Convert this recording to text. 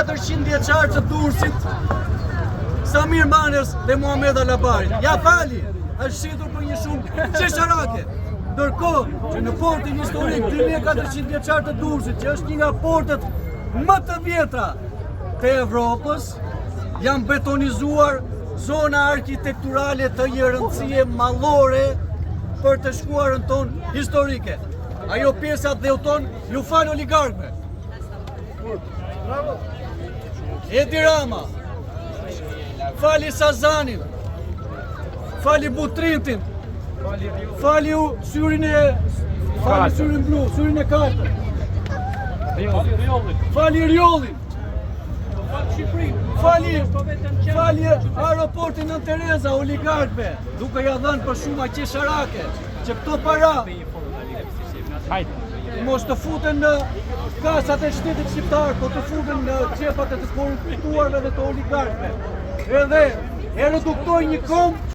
400 vjeçar të Durrësit, Samir Manës dhe Muhamet Alabarit. Ja fali, është shitur për një shumë qesharake. Ndërkohë që në portin historik 2400 vjeçar të Durrësit, që është një nga portet më të vjetra të Evropës, janë betonizuar zona arkitekturale të një rëndësie mallore për të shkuarën tonë historike. Ajo pjesa dhe tonë ju falë oligarkëve. Edi Rama, fali Sazanin, fali Butrintin, fali syrin blu, syrin e katër, fali Riollin, fali aeroportin në Tereza, oligarkëve, duke ja dhënë për shuma qesharake, që këto para mos të futen në kasat e shtetit shqiptar, po të futen në qepat e të korruptuarve dhe të oligarkëve. Edhe reduktojnë një kom